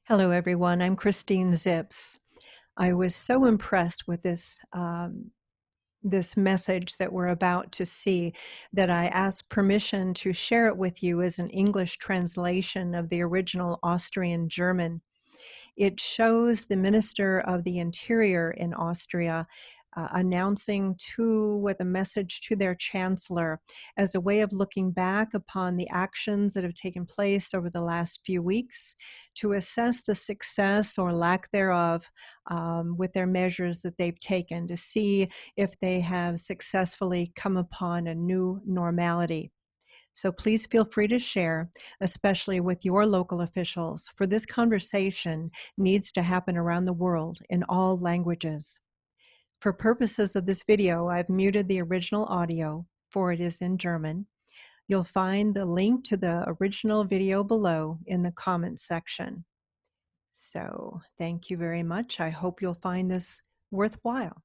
Hello, everyone. I'm Christine Zips. I was so impressed with this message that we're about to see that I asked permission to share it with you as an English translation of the original Austrian German. It shows the Minister of the Interior in Austria announcing with a message to their chancellor as a way of looking back upon the actions that have taken place over the last few weeks to assess the success or lack thereof with their measures that they've taken to see if they have successfully come upon a new normality. So please feel free to share, especially with your local officials, for this conversation needs to happen around the world in all languages. For purposes of this video, I've muted the original audio, for it is in German. You'll find the link to the original video below in the comments section. So thank you very much. I hope you'll find this worthwhile.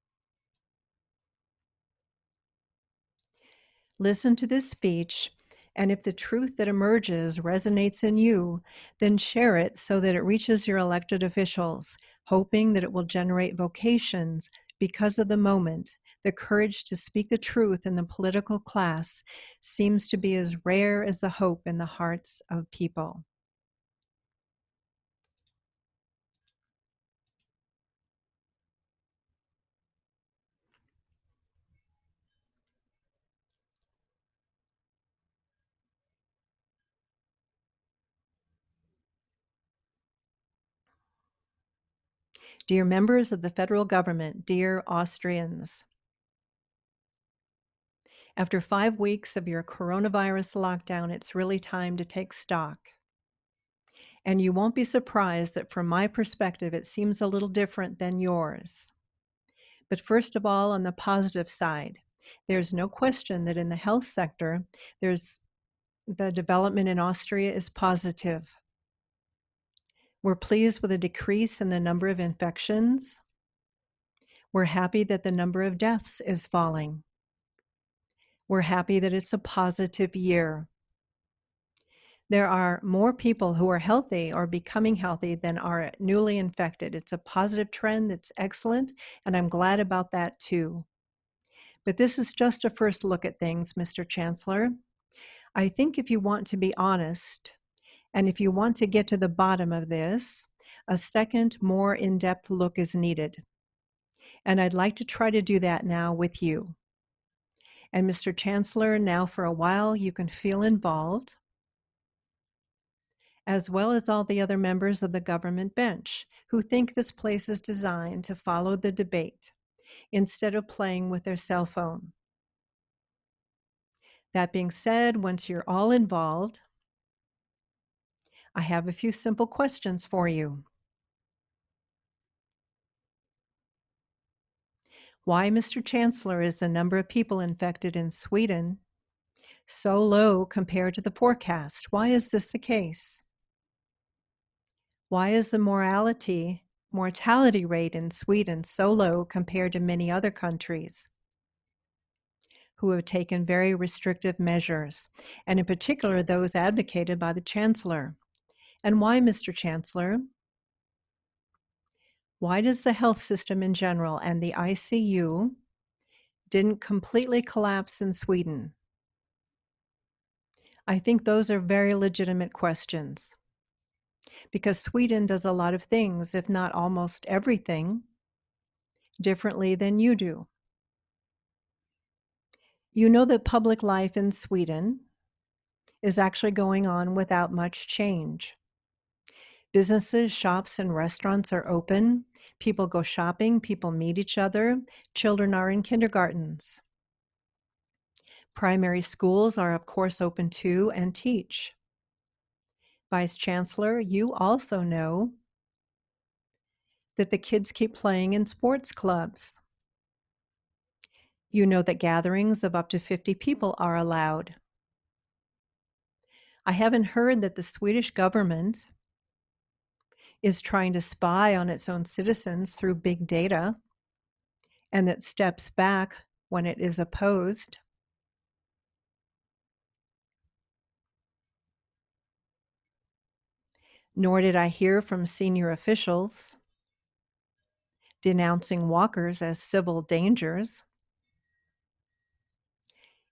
Listen to this speech, and if the truth that emerges resonates in you, then share it so that it reaches your elected officials, hoping that it will generate vocations because of the moment. The courage to speak the truth in the political class seems to be as rare as the hope in the hearts of people. Dear members of the federal government, dear Austrians, after 5 weeks of your coronavirus lockdown, it's really time to take stock. And you won't be surprised that from my perspective, it seems a little different than yours. But first of all, on the positive side, there's no question that in the health sector, the development in Austria is positive. We're pleased with a decrease in the number of infections. We're happy that the number of deaths is falling. We're happy that it's a positive year. There are more people who are healthy or becoming healthy than are newly infected. It's a positive trend that's excellent, and I'm glad about that too. But this is just a first look at things, Mr. Chancellor. I think if you want to be honest, and if you want to get to the bottom of this, a second, more in-depth look is needed. And I'd like to try to do that now with you. And Mr. Chancellor, now for a while you can feel involved, as well as all the other members of the government bench who think this place is designed to follow the debate instead of playing with their cell phone. That being said, once you're all involved, I have a few simple questions for you. Why, Mr. Chancellor, is the number of people infected in Sweden so low compared to the forecast? Why is this the case? Why is the mortality rate in Sweden so low compared to many other countries who have taken very restrictive measures, and in particular those advocated by the Chancellor? And why, Mr. Chancellor? Why does the health system in general and the ICU didn't completely collapse in Sweden? I think those are very legitimate questions, because Sweden does a lot of things, if not almost everything, differently than you do. You know that public life in Sweden is actually going on without much change. Businesses, shops, and restaurants are open. People go shopping, people meet each other, children are in kindergartens. Primary schools are, of course, open too and teach. Vice Chancellor, you also know that the kids keep playing in sports clubs. You know that gatherings of up to 50 people are allowed. I haven't heard that the Swedish government is trying to spy on its own citizens through big data and that steps back when it is opposed. Nor did I hear from senior officials denouncing walkers as civil dangers.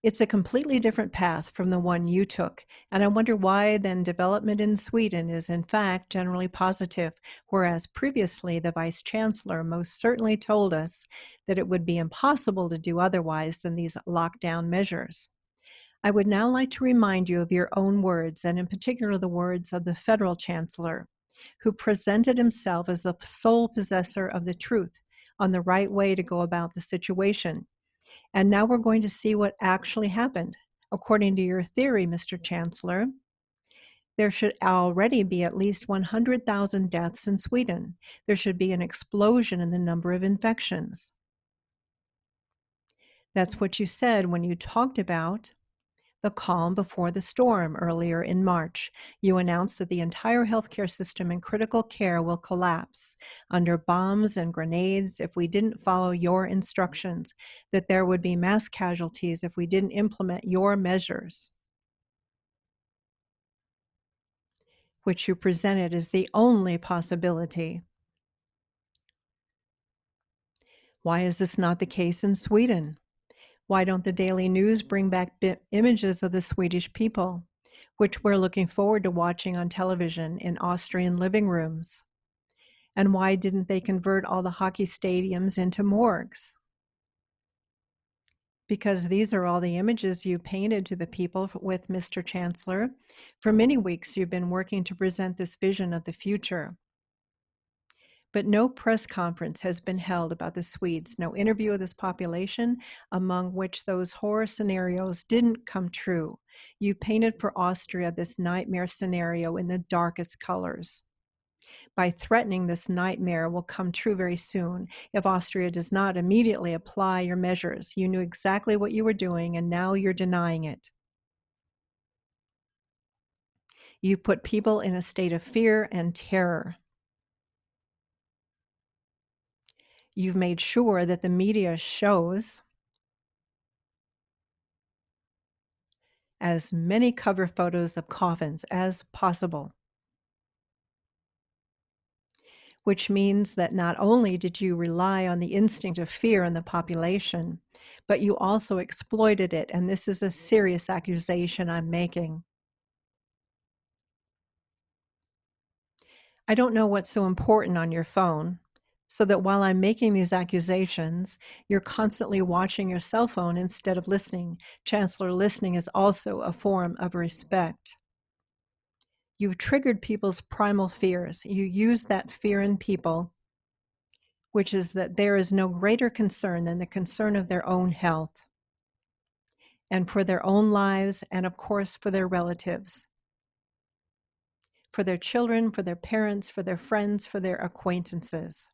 It's a completely different path from the one you took, and I wonder why then development in Sweden is in fact generally positive, whereas previously the Vice Chancellor most certainly told us that it would be impossible to do otherwise than these lockdown measures. I would now like to remind you of your own words, and in particular the words of the federal chancellor, who presented himself as the sole possessor of the truth on the right way to go about the situation. And now we're going to see what actually happened. According to your theory, Mr. Chancellor, there should already be at least 100,000 deaths in Sweden. There should be an explosion in the number of infections. That's what you said when you talked about the calm before the storm earlier in March. You announced that the entire healthcare system and critical care will collapse under bombs and grenades if we didn't follow your instructions, that there would be mass casualties if we didn't implement your measures, which you presented as the only possibility. Why is this not the case in Sweden? Why don't the daily news bring back images of the Swedish people, which we're looking forward to watching on television in Austrian living rooms? And why didn't they convert all the hockey stadiums into morgues? Because these are all the images you painted to the people with Mr. Chancellor. For many weeks, you've been working to present this vision of the future. But no press conference has been held about the Swedes, no interview of this population, among which those horror scenarios didn't come true. You painted for Austria this nightmare scenario in the darkest colors. By threatening this nightmare will come true very soon if Austria does not immediately apply your measures. You knew exactly what you were doing, and now you're denying it. You put people in a state of fear and terror. You've made sure that the media shows as many cover photos of coffins as possible, which means that not only did you rely on the instinct of fear in the population, but you also exploited it, and this is a serious accusation I'm making. I don't know what's so important on your phone, so that while I'm making these accusations, you're constantly watching your cell phone instead of listening. Chancellor, listening is also a form of respect. You've triggered people's primal fears. You use that fear in people, which is that there is no greater concern than the concern of their own health and for their own lives and, of course, for their relatives, for their children, for their parents, for their friends, for their acquaintances.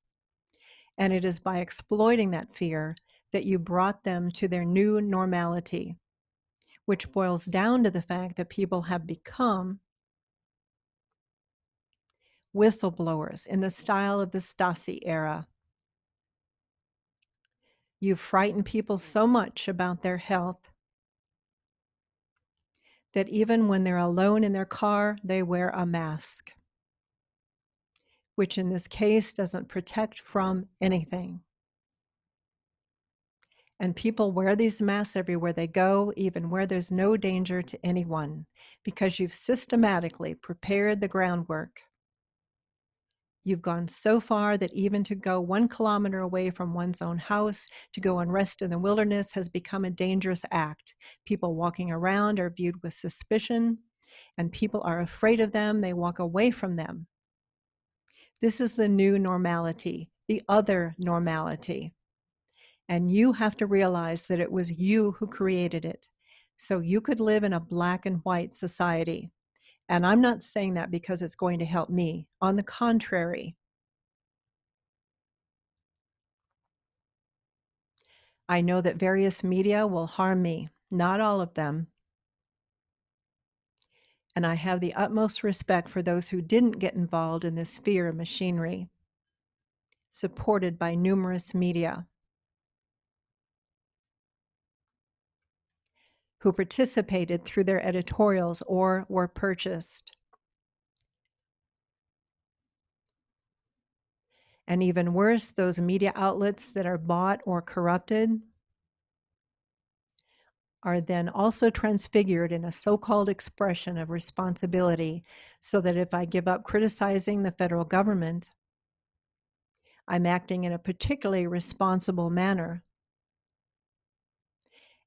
And it is by exploiting that fear that you brought them to their new normality, which boils down to the fact that people have become whistleblowers in the style of the Stasi era. You frighten people so much about their health that even when they're alone in their car, they wear a mask, which in this case doesn't protect from anything. And people wear these masks everywhere they go, even where there's no danger to anyone, because you've systematically prepared the groundwork. You've gone so far that even to go 1 kilometer away from one's own house, to go and rest in the wilderness, has become a dangerous act. People walking around are viewed with suspicion, and people are afraid of them. They walk away from them. This is the new normality, the other normality. And you have to realize that it was you who created it, so you could live in a black and white society. And I'm not saying that because it's going to help me. On the contrary, I know that various media will harm me, not all of them. And I have the utmost respect for those who didn't get involved in this fear machinery, supported by numerous media, who participated through their editorials or were purchased. And even worse, those media outlets that are bought or corrupted are then also transfigured in a so-called expression of responsibility, so that if I give up criticizing the federal government, I'm acting in a particularly responsible manner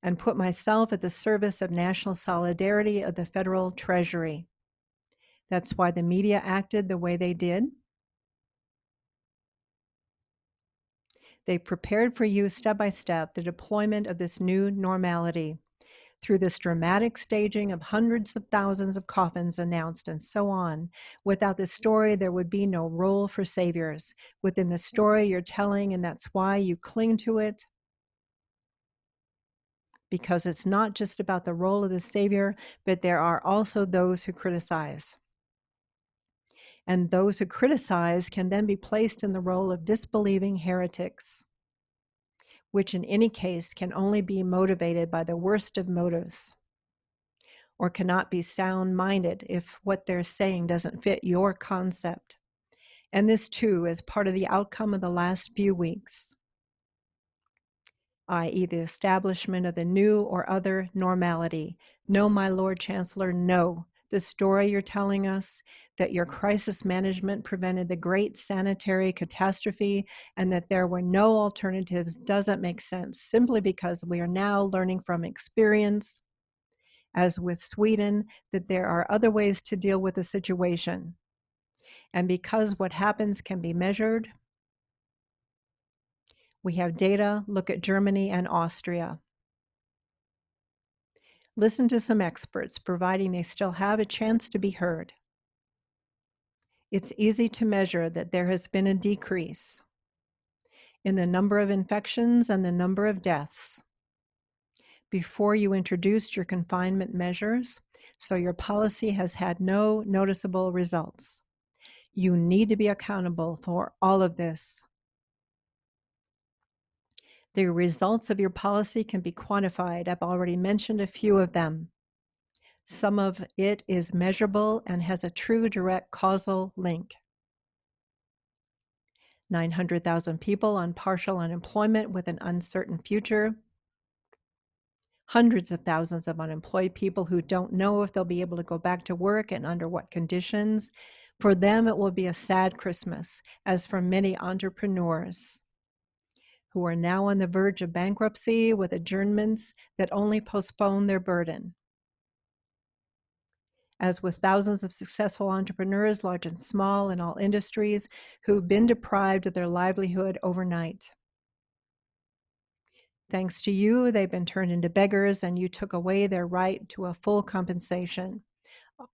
and put myself at the service of national solidarity of the federal treasury. That's why the media acted the way they did. They prepared for you step by step the deployment of this new normality through this dramatic staging of hundreds of thousands of coffins announced and so on. Without this story, there would be no role for saviors. Within the story you're telling, and that's why you cling to it, because it's not just about the role of the savior, but there are also those who criticize. And those who criticize can then be placed in the role of disbelieving heretics, which in any case can only be motivated by the worst of motives, or cannot be sound-minded if what they're saying doesn't fit your concept. And this too is part of the outcome of the last few weeks, i.e. the establishment of the new or other normality. No, my Lord Chancellor, no. The story you're telling us, that your crisis management prevented the great sanitary catastrophe and that there were no alternatives, doesn't make sense, simply because we are now learning from experience, as with Sweden, that there are other ways to deal with the situation. And because what happens can be measured, we have data. Look at Germany and Austria. Listen to some experts, providing they still have a chance to be heard. It's easy to measure that there has been a decrease in the number of infections and the number of deaths before you introduced your confinement measures, so your policy has had no noticeable results. You need to be accountable for all of this. The results of your policy can be quantified. I've already mentioned a few of them. Some of it is measurable and has a true direct causal link. 900,000 people on partial unemployment with an uncertain future. Hundreds of thousands of unemployed people who don't know if they'll be able to go back to work and under what conditions. For them, it will be a sad Christmas, as for many entrepreneurs who are now on the verge of bankruptcy with adjournments that only postpone their burden. As with thousands of successful entrepreneurs, large and small, in all industries, who've been deprived of their livelihood overnight. Thanks to you, they've been turned into beggars, and you took away their right to a full compensation.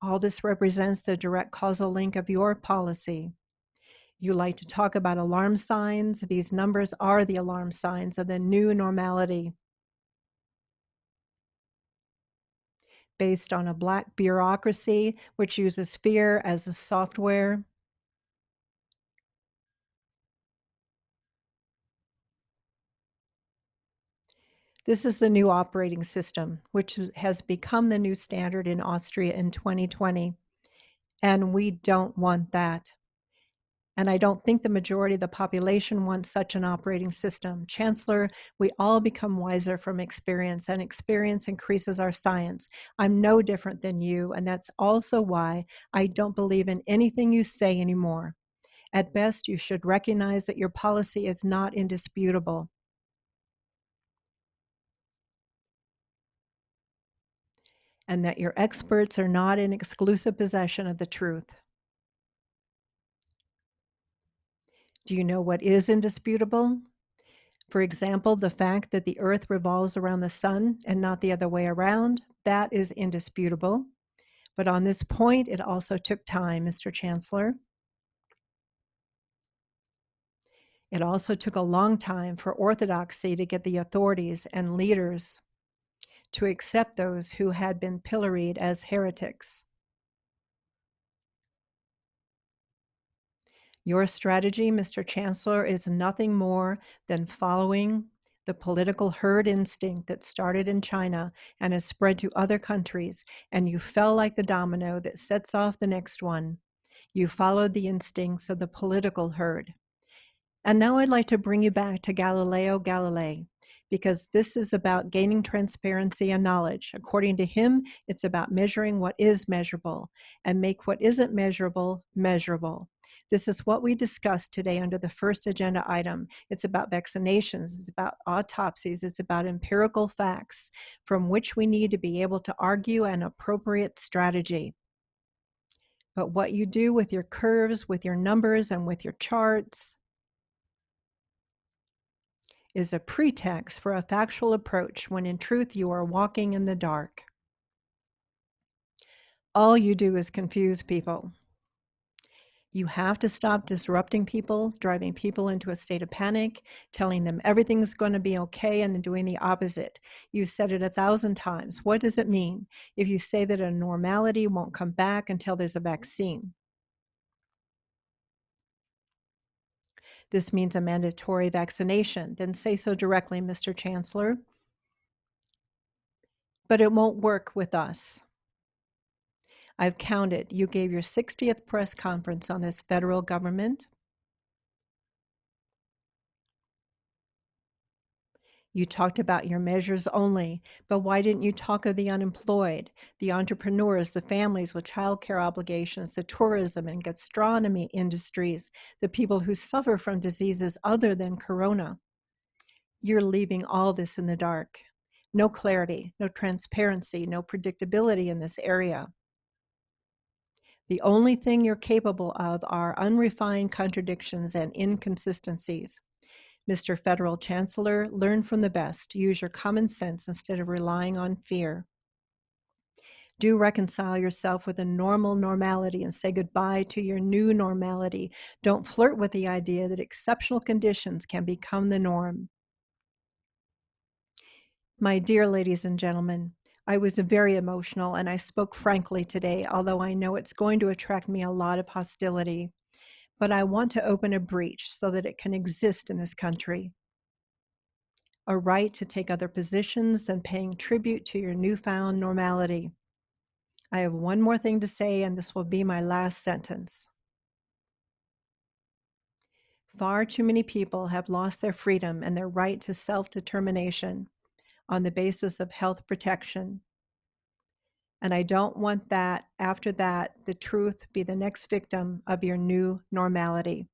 All this represents the direct causal link of your policy. You like to talk about alarm signs. These numbers are the alarm signs of the new normality. Based on a black bureaucracy which uses fear as a software. This is the new operating system, which has become the new standard in Austria in 2020. And we don't want that. And I don't think the majority of the population wants such an operating system. Chancellor, we all become wiser from experience, and experience increases our science. I'm no different than you, and that's also why I don't believe in anything you say anymore. At best, you should recognize that your policy is not indisputable, and that your experts are not in exclusive possession of the truth. Do you know what is indisputable? For example, the fact that the Earth revolves around the sun and not the other way around, that is indisputable. But on this point, it also took time, Mr. Chancellor. It also took a long time for orthodoxy to get the authorities and leaders to accept those who had been pilloried as heretics. Your strategy, Mr. Chancellor, is nothing more than following the political herd instinct that started in China and has spread to other countries, and you fell like the domino that sets off the next one. You followed the instincts of the political herd. And now I'd like to bring you back to Galileo Galilei, because this is about gaining transparency and knowledge. According to him, it's about measuring what is measurable and make what isn't measurable measurable. This is what we discussed today under the first agenda item. It's about vaccinations, it's about autopsies, it's about empirical facts from which we need to be able to argue an appropriate strategy. But what you do with your curves, with your numbers, and with your charts is a pretext for a factual approach when in truth you are walking in the dark. All you do is confuse people. You have to stop disrupting people, driving people into a state of panic, telling them everything's going to be okay, and then doing the opposite. You said it 1,000 times. What does it mean if you say that a normality won't come back until there's a vaccine? This means a mandatory vaccination. Then say so directly, Mr. Chancellor. But it won't work with us. I've counted. You gave your 60th press conference on this federal government. You talked about your measures only, but why didn't you talk of the unemployed, the entrepreneurs, the families with childcare obligations, the tourism and gastronomy industries, the people who suffer from diseases other than corona? You're leaving all this in the dark. No clarity, no transparency, no predictability in this area. The only thing you're capable of are unrefined contradictions and inconsistencies. Mr. Federal Chancellor, learn from the best. Use your common sense instead of relying on fear. Do reconcile yourself with a normal normality and say goodbye to your new normality. Don't flirt with the idea that exceptional conditions can become the norm. My dear ladies and gentlemen, I was very emotional and I spoke frankly today, although I know it's going to attract me a lot of hostility. But I want to open a breach so that it can exist in this country. A right to take other positions than paying tribute to your newfound normality. I have one more thing to say, and this will be my last sentence. Far too many people have lost their freedom and their right to self-determination on the basis of health protection. And I don't want that, after that, the truth be the next victim of your new normality.